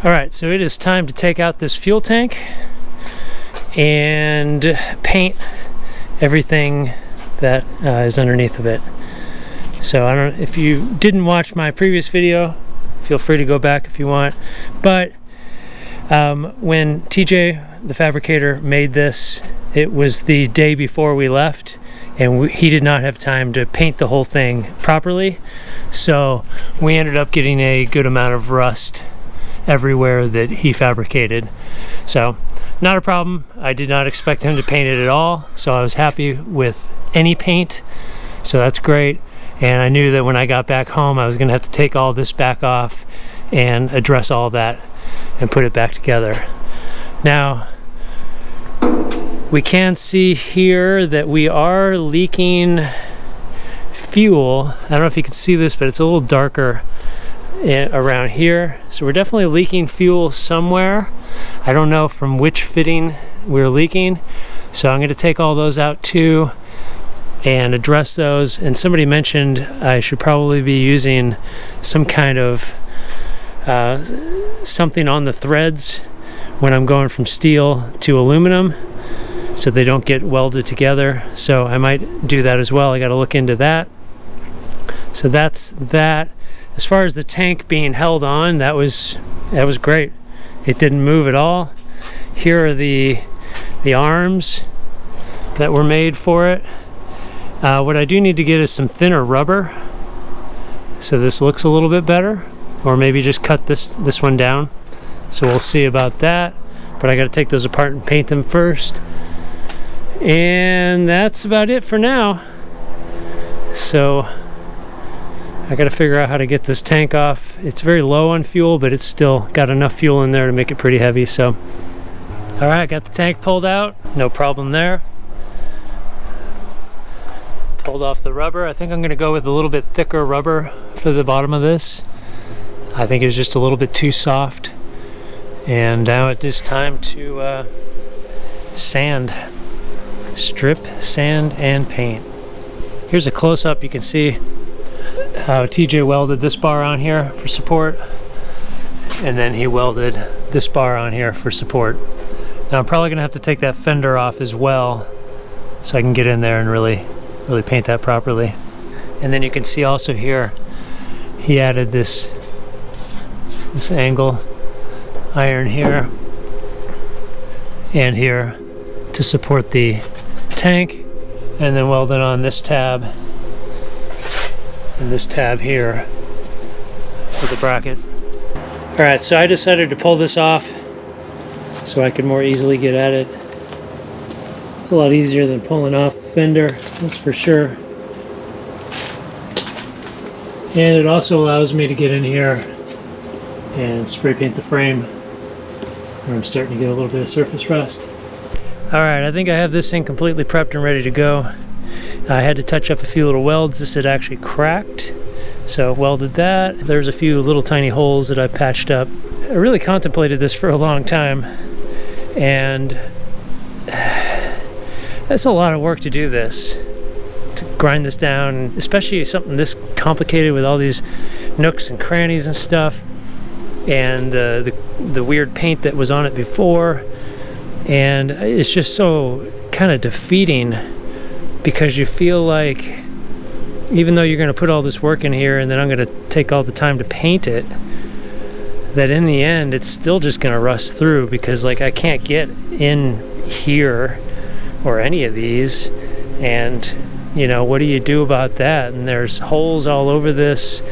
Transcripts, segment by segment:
Alright, so it is time to take out this fuel tank and paint everything that is underneath of it. So I don't, if you didn't watch my previous video, feel free to go back if you want. But when TJ, the fabricator, made this, it was the day before we left, and he did not have time to paint the whole thing properly. So we ended up getting a good amount of rust everywhere that he fabricated. So not a problem. I did not expect him to paint it at all, so I was happy with any paint, so that's great. And I knew that when I got back home I was gonna have to take all this back off and address all that and put it back together. Now we can see here that we are leaking fuel. I don't know if you can see this, but it's a little darker around here, so we're definitely leaking fuel somewhere. I don't know from which fitting we're leaking, so I'm going to take all those out too and address those. And somebody mentioned I should probably be using some kind of something on the threads when I'm going from steel to aluminum so they don't get welded together, so I might do that as well. I got to look into that. So that's that. As far as the tank being held on, that was great. It didn't move at all. Here are the arms that were made for it. What I do need to get is some thinner rubber, so this looks a little bit better, or maybe just cut this one down. So we'll see about that. But I got to take those apart and paint them first. And that's about it for now. So I got to figure out how to get this tank off. It's very low on fuel, but it's still got enough fuel in there to make it pretty heavy. So, all right, got the tank pulled out. No problem there. Pulled off the rubber. I think I'm going to go with a little bit thicker rubber for the bottom of this. I think it's just a little bit too soft. And now it is time to sand. Strip, sand, and paint. Here's a close-up. You can see how TJ welded this bar on here for support, and then he welded this bar on here for support. Now I'm probably gonna have to take that fender off as well so I can get in there and really paint that properly. And then you can see also here he added this angle iron here and here to support the tank, and then welded on this tab and this tab here for the bracket. Alright, so I decided to pull this off so I could more easily get at it. It's a lot easier than pulling off the fender, that's for sure. And it also allows me to get in here and spray paint the frame where I'm starting to get a little bit of surface rust. Alright, I think I have this thing completely prepped and ready to go. I had to touch up a few little welds. This had actually cracked, so welded that. There's a few little tiny holes that I patched up. I really contemplated this for a long time, and that's a lot of work to do this, to grind this down, especially something this complicated with all these nooks and crannies and stuff, and the weird paint that was on it before. And it's just so kind of defeating, because you feel like even though you're going to put all this work in here and then I'm going to take all the time to paint it, that in the end it's still just going to rust through, because like I can't get in here or any of these, and you know, what do you do about that? And there's holes all over this,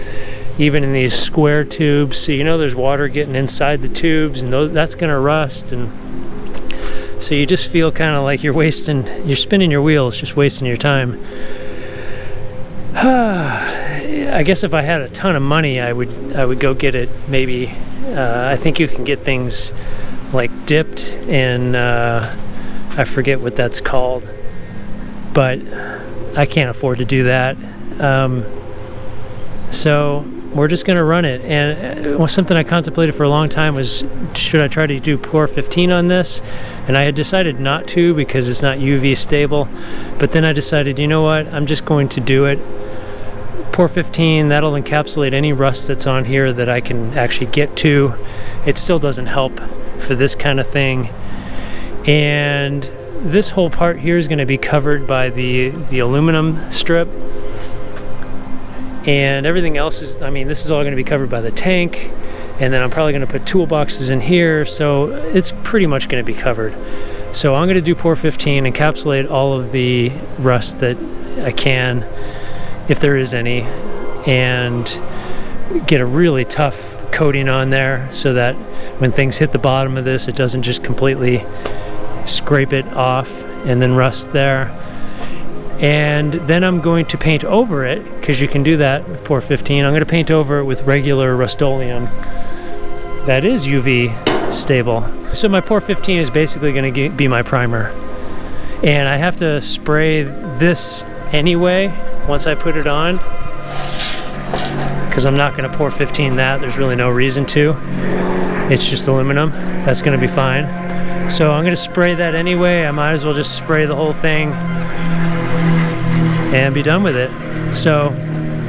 even in these square tubes, so you know there's water getting inside the tubes, and that's going to rust. And so you just feel kind of like you're spinning your wheels, just wasting your time. I guess if I had a ton of money, I would go get it. Maybe I think you can get things like dipped in, I forget what that's called, but I can't afford to do that. So we're just going to run it. And something I contemplated for a long time was, should I try to do Pour 15 on this? And I had decided not to, because it's not UV stable. But then I decided, you know what, I'm just going to do it. Pour 15, that'll encapsulate any rust that's on here that I can actually get to. It still doesn't help for this kind of thing. And this whole part here is going to be covered by the aluminum strip. And everything else is, I mean, this is all going to be covered by the tank. And then I'm probably going to put toolboxes in here, so it's pretty much going to be covered. So I'm going to do Pour 15, encapsulate all of the rust that I can, if there is any, and get a really tough coating on there so that when things hit the bottom of this, it doesn't just completely scrape it off and then rust there. And then I'm going to paint over it, because you can do that with Pour 15. I'm going to paint over it with regular Rustoleum that is UV stable. So my Pour 15 is basically going to be my primer. And I have to spray this anyway once I put it on, because I'm not going to Pour 15 that. There's really no reason to. It's just aluminum. That's going to be fine. So I'm going to spray that anyway. I might as well just spray the whole thing and be done with it. So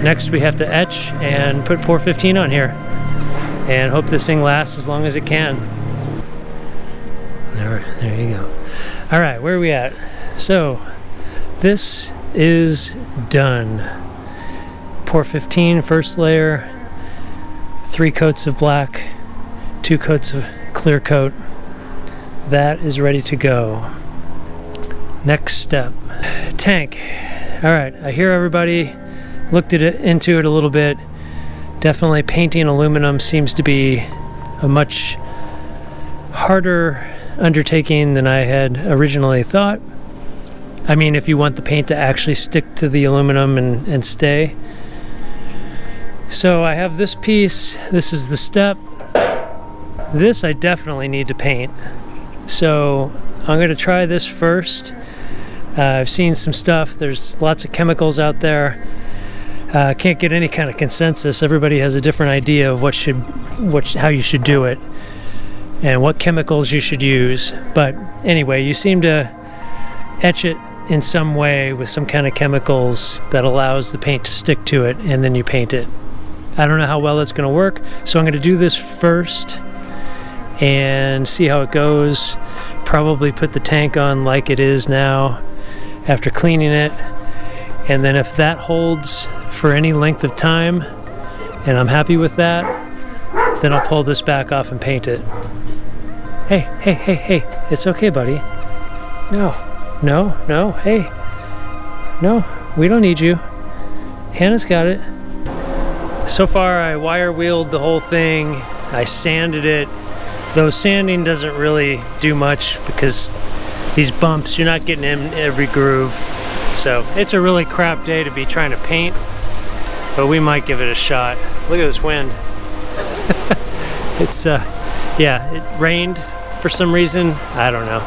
next we have to etch and put Pour 15 on here and hope this thing lasts as long as it can. All right, there you go. All right, where are we at? So this is done. Pour 15, first layer, 3 coats of black, 2 coats of clear coat. That is ready to go. Next step, tank. All right, I hear everybody looked at it, into it a little bit. Definitely painting aluminum seems to be a much harder undertaking than I had originally thought. I mean, if you want the paint to actually stick to the aluminum and stay. So I have this piece. This is the step. This I definitely need to paint. So I'm going to try this first. I've seen some stuff. There's lots of chemicals out there. Can't get any kind of consensus. Everybody has a different idea of how you should do it and what chemicals you should use. But anyway, you seem to etch it in some way with some kind of chemicals that allows the paint to stick to it, and then you paint it. I don't know how well that's going to work, so I'm going to do this first and see how it goes. Probably put the tank on like it is now after cleaning it, and then if that holds for any length of time and I'm happy with that, then I'll pull this back off and paint it. Hey, it's okay, buddy. No, hey. No, we don't need you. Hannah's got it. So far I wire wheeled the whole thing. I sanded it, though sanding doesn't really do much because these bumps, you're not getting in every groove. So it's a really crap day to be trying to paint, but we might give it a shot. Look at this wind. It's yeah, it rained for some reason. I don't know.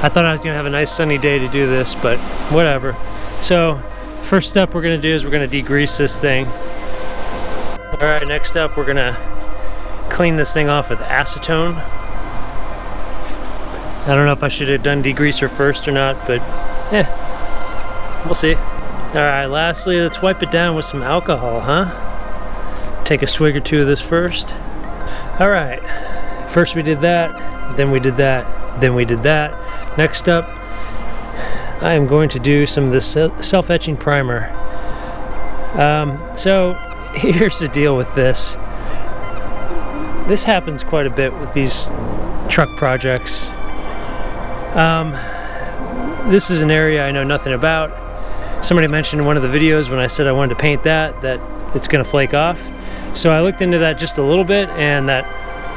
I thought I was gonna have a nice sunny day to do this, but whatever. So first step we're gonna do is we're gonna degrease this thing. All right, next up we're gonna clean this thing off with acetone. I don't know if I should have done degreaser first or not, but we'll see. All right, lastly, let's wipe it down with some alcohol, huh? Take a swig or two of this first. All right, first we did that, then we did that, then we did that. Next up, I am going to do some of this self-etching primer. So here's the deal with this. This happens quite a bit with these truck projects. This is an area I know nothing about. Somebody mentioned in one of the videos when I said I wanted to paint that it's gonna flake off. So I looked into that just a little bit, and that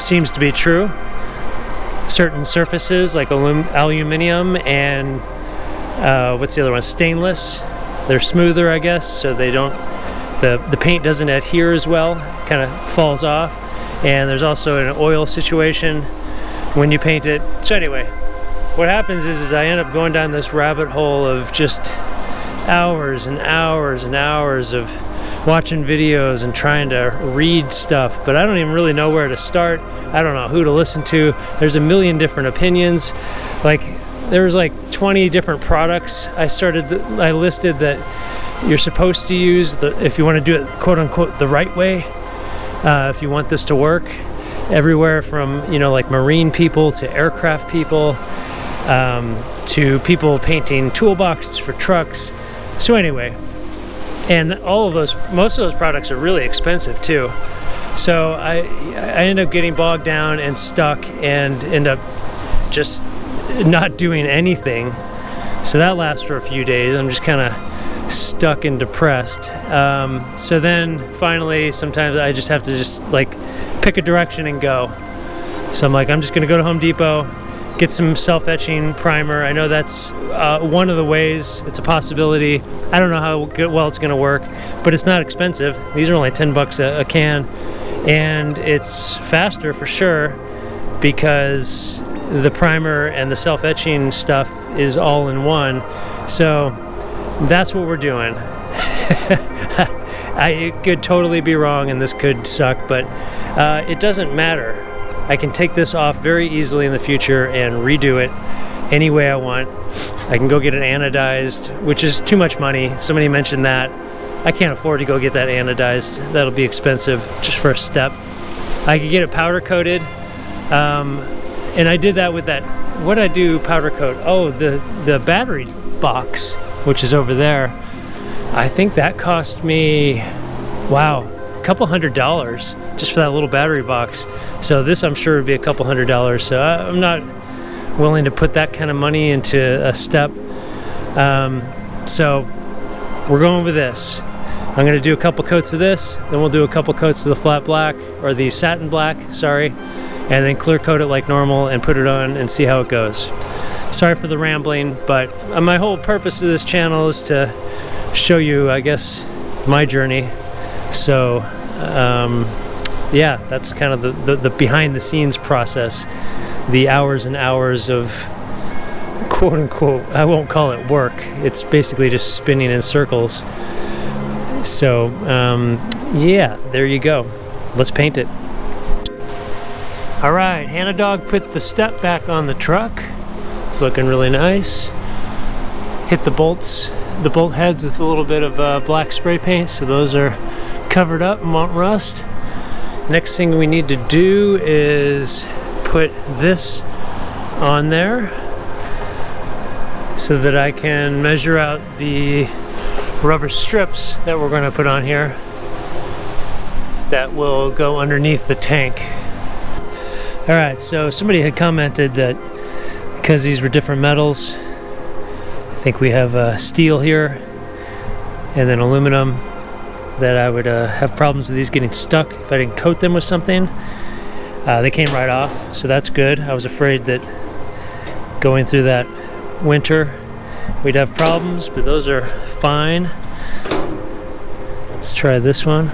seems to be true. Certain surfaces like aluminium and what's the other one? Stainless. They're smoother, I guess, so they don't, the paint doesn't adhere as well, kind of falls off. And there's also an oil situation when you paint it. So anyway, what happens is I end up going down this rabbit hole of just hours and hours and hours of watching videos and trying to read stuff, but I don't even really know where to start. I don't know who to listen to. There's a million different opinions. Like, there was like 20 different products I listed that you're supposed to use, if you want to do it quote-unquote the right way, if you want this to work, everywhere from, you know, like marine people to aircraft people, to people painting toolboxes for trucks. So anyway, and all of those, most of those products are really expensive too. So I end up getting bogged down and stuck and end up just not doing anything. So that lasts for a few days. I'm just kind of stuck and depressed. So then finally, sometimes I just have to just like pick a direction and go. So I'm like, I'm just gonna go to Home Depot, get some self-etching primer. I know that's one of the ways, it's a possibility. I don't know how well it's gonna work, but it's not expensive. These are only 10 bucks a can, and it's faster for sure because the primer and the self-etching stuff is all in one. So that's what we're doing. I could totally be wrong and this could suck, but it doesn't matter. I can take this off very easily in the future and redo it any way I want. I can go get it anodized, which is too much money. Somebody mentioned that. I can't afford to go get that anodized. That'll be expensive just for a step. I could get it powder coated. And I did that with that, what did I do powder coat? Oh, the battery box, which is over there. I think that cost me, wow, a couple $100 just for that little battery box. So this I'm sure would be a couple $100. So I'm not willing to put that kind of money into a step. So we're going with this. I'm gonna do a couple coats of this, then we'll do a couple coats of the flat black, or the satin black, sorry, and then clear coat it like normal and put it on and see how it goes. Sorry for the rambling, but my whole purpose of this channel is to show you, I guess, my journey. So yeah, that's kind of the behind the scenes process, the hours and hours of quote unquote, I won't call it work, it's basically just spinning in circles. So yeah, there you go. Let's paint it. All right, Hannah Dog put the step back on the truck. It's looking really nice. Hit the bolts, the bolt heads with a little bit of black spray paint, so those are covered up and won't rust. Next thing we need to do is put this on there so that I can measure out the rubber strips that we're going to put on here that will go underneath the tank. Alright, so somebody had commented that because these were different metals, I think we have steel here and then aluminum, that I would have problems with these getting stuck if I didn't coat them with something. They came right off, so that's good. I was afraid that going through that winter we'd have problems, but those are fine. Let's try this one.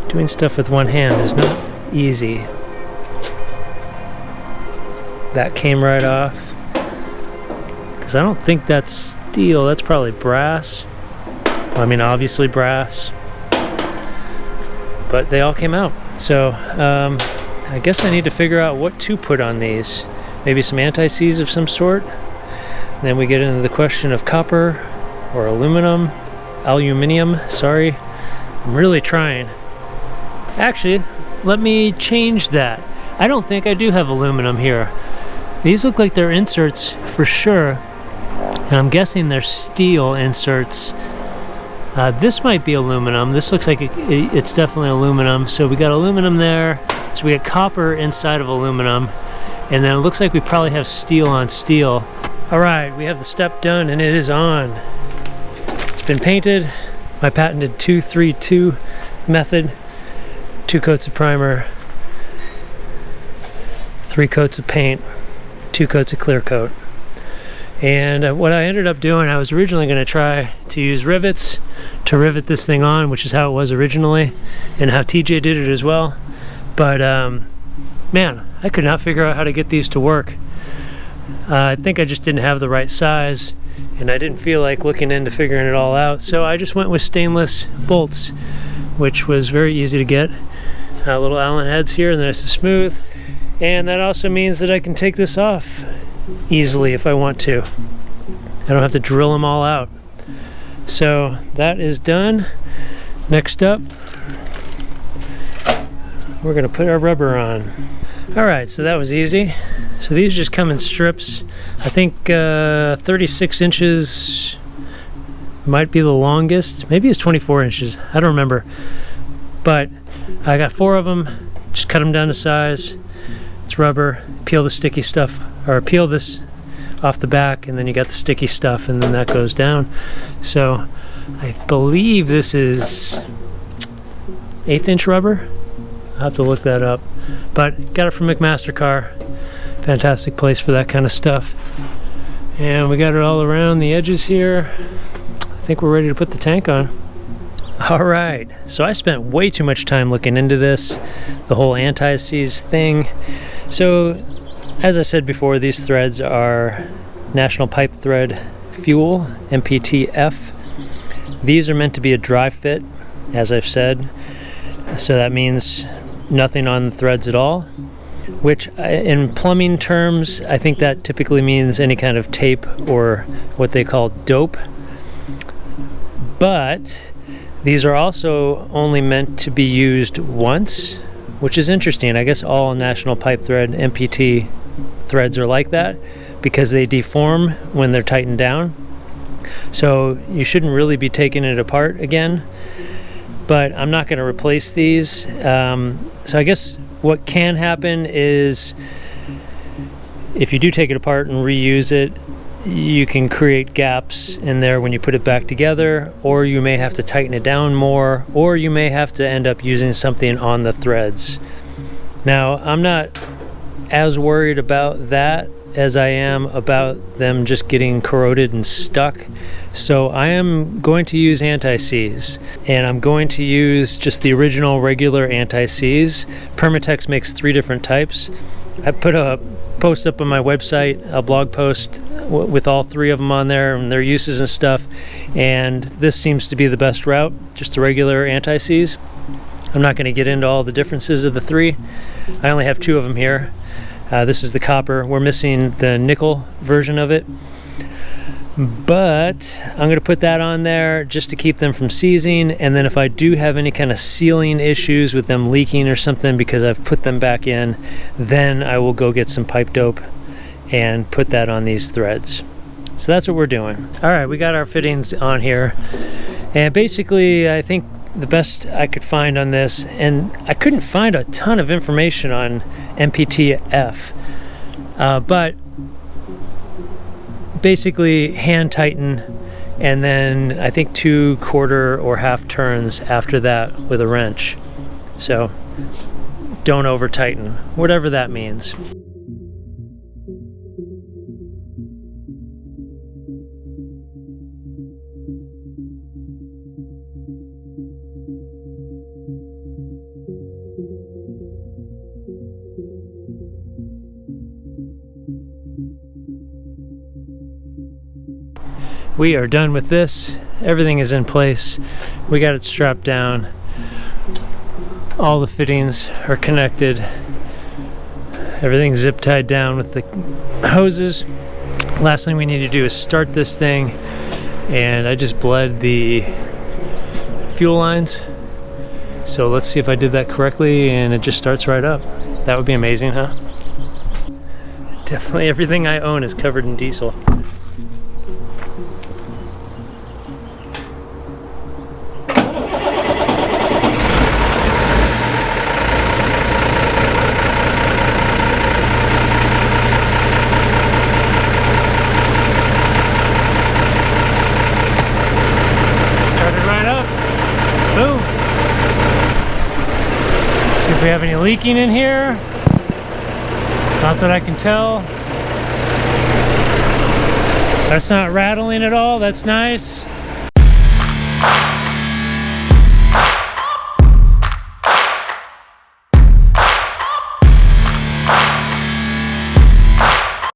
Doing stuff with one hand is not easy. That came right off. Because I don't think that's steel, that's probably brass. Well, I mean, obviously brass. But they all came out. So I guess I need to figure out what to put on these. Maybe some anti-seize of some sort. And then we get into the question of copper or aluminium, sorry. I'm really trying. Actually, let me change that. I don't think I do have aluminum here. These look like they're inserts for sure, and I'm guessing they're steel inserts. This might be aluminum. This looks like it's definitely aluminum. So we got aluminum there. So we got copper inside of aluminum, and then it looks like we probably have steel on steel. All right, we have the step done, and it is on. It's been painted. My patented 2-3-2 method. 2 coats of primer, 3 coats of paint, 2 coats of clear coat. And what I ended up doing, I was originally going to try to use rivets to rivet this thing on, which is how it was originally, and how TJ did it as well. But man, I could not figure out how to get these to work. I think I just didn't have the right size, and I didn't feel like looking into figuring it all out. So I just went with stainless bolts, which was very easy to get. Little Allen heads here, and then it's smooth. And that also means that I can take this off easily if I want to. I don't have to drill them all out. So that is done. Next up, we're gonna put our rubber on. All right, so that was easy. So these just come in strips. I think 36 inches might be the longest. Maybe it's 24 inches, I don't remember. But I got 4 of them, just cut them down to size. It's rubber, peel the sticky stuff, or peel this off the back, and then you got the sticky stuff, and then that goes down. So I believe this is 1/8 inch rubber. I'll have to look that up. But got it from Mcmaster-Carr. Fantastic place for that kind of stuff. And we got it all around the edges here. I think we're ready to put the tank on. All right, so I spent way too much time looking into this, the whole anti-seize thing. So, as I said before, these threads are National Pipe Thread Fuel, NPTF. These are meant to be a dry fit, as I've said. So that means nothing on the threads at all, which in plumbing terms, I think that typically means any kind of tape or what they call dope. But these are also only meant to be used once, which is interesting. I guess all National Pipe Thread NPT threads are like that because they deform when they're tightened down. So you shouldn't really be taking it apart again. But I'm not going to replace these. So I guess what can happen is if you do take it apart and reuse it, you can create gaps in there when you put it back together, or you may have to tighten it down more, or you may have to end up using something on the threads. Now, I'm not as worried about that as I am about them just getting corroded and stuck. So I am going to use anti-seize, and I'm going to use just the original regular anti-seize. Permatex makes 3 different types. I put a post up on my website, a blog post with all 3 of them on there and their uses and stuff, and this seems to be the best route, just the regular anti-seize. I'm not going to get into all the differences of the 3. I only have 2 of them here. This is the copper. We're missing the nickel version of it, but I'm going to put that on there just to keep them from seizing. And then if I do have any kind of sealing issues with them leaking or something because I've put them back in, then I will go get some pipe dope and put that on these threads. So that's what we're doing. All right, we got our fittings on here, and basically I think the best I could find on this, and I couldn't find a ton of information on NPTF, but basically hand tighten, and then I think 2 quarter or half turns after that with a wrench. So don't over tighten, whatever that means. We are done with this. Everything is in place. We got it strapped down. All the fittings are connected. Everything's zip tied down with the hoses. Last thing we need to do is start this thing, and I just bled the fuel lines. So let's see if I did that correctly and it just starts right up. That would be amazing, huh? Definitely everything I own is covered in diesel. Boom. See if we have any leaking in here. Not that I can tell. That's not rattling at all. That's nice.